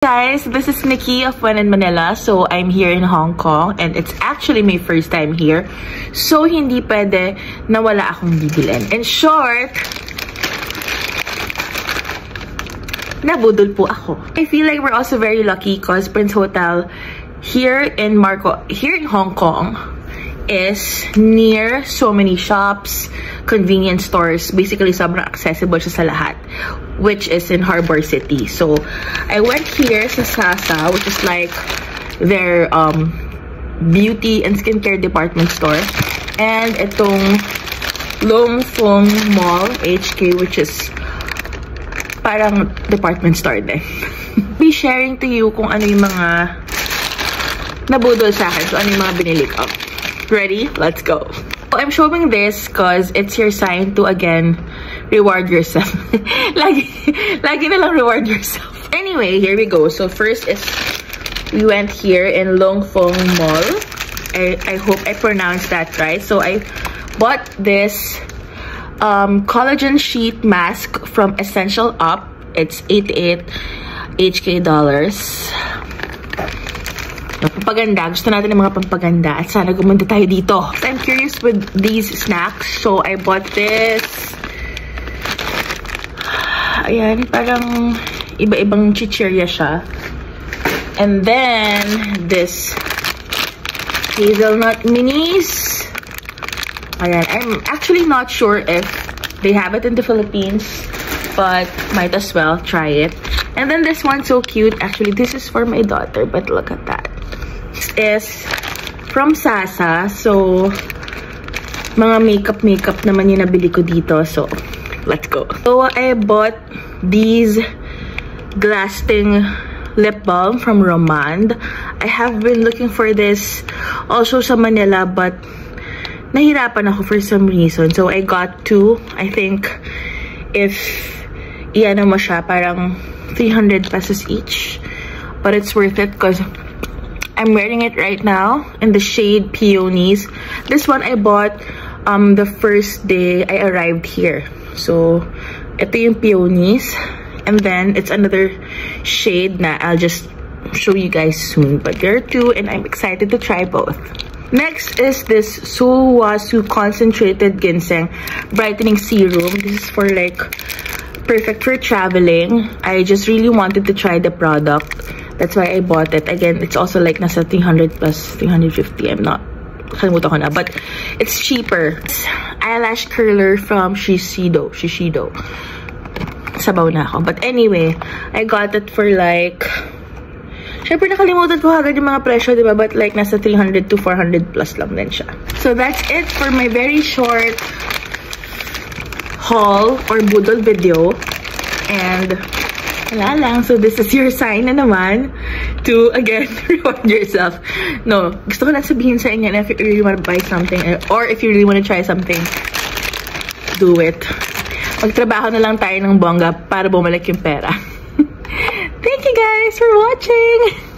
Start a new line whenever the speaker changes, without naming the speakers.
Guys, this is Nikki of When in Manila. So, I'm here in Hong Kong and it's actually my first time here. So, hindi pwede na wala akong bibilin. In short, nabudol po ako. I feel like we're also very lucky because Prince Hotel here in Hong Kong is near so many shops, convenience stores. Basically, sobrang accessible siya sa lahat, which is in Harbour City. So, I went here sa Sasa, which is like their beauty and skincare department store. And itong Long Fong Mall HK, which is parang department store din. Be sharing to you kung ano yung mga nabudol sa akin. So, ano yung mga binili ko. Ready? Let's go. So, I'm showing this because it's your sign to again reward yourself. lagi na lang reward yourself. Anyway, here we go. So first is we went here in Long Fong Mall. I hope I pronounced that right. So I bought this collagen sheet mask from Essential Up. It's 88 HK dollars. Pampaganda. Gusto natin ng mga pampaganda. At sana gumanda tayo dito. I'm curious with these snacks. So, I bought this. Ayan. Parang iba-ibang chichirya siya. And then, this hazelnut minis. Ayan. I'm actually not sure if they have it in the Philippines. But, might as well try it. And then this one's so cute. Actually, this is for my daughter. But look at that. Is from Sasa. So, mga makeup naman yung nabili ko dito. So, let's go. So, I bought these Glasting lip balm from Romand. I have been looking for this also sa Manila, but nahirapan ako for some reason. So, I got two. I think if iyan mo siya, parang 300 pesos each. But it's worth it because I'm wearing it right now in the shade Peonies. This one I bought the first day I arrived here. So, ito yung Peonies. And then, it's another shade na I'll just show you guys soon. But there are two and I'm excited to try both. Next is this Sulwhasoo Concentrated Ginseng Brightening Serum. This is for like perfect for traveling. I just really wanted to try the product. That's why I bought it. Again, it's also like nasa 300 plus 350. I'm not kalimutan ko na, but it's cheaper. It's eyelash curler from Shiseido. Sabaw na ako. But anyway, I got it for like, syempre nakalimutan ko agad yung mga presyo, diba? But like nasa 300 to 400 plus lang din siya. So that's it for my very short haul or budol video. And wala lang. So, this is your sign na naman to, again, reward yourself. No, gusto ko lang sabihin sa inyo na if you really want to buy something or if you really want to try something, do it. Magtrabaho na lang tayo ng bongga para bumalik yung pera. Thank you guys for watching!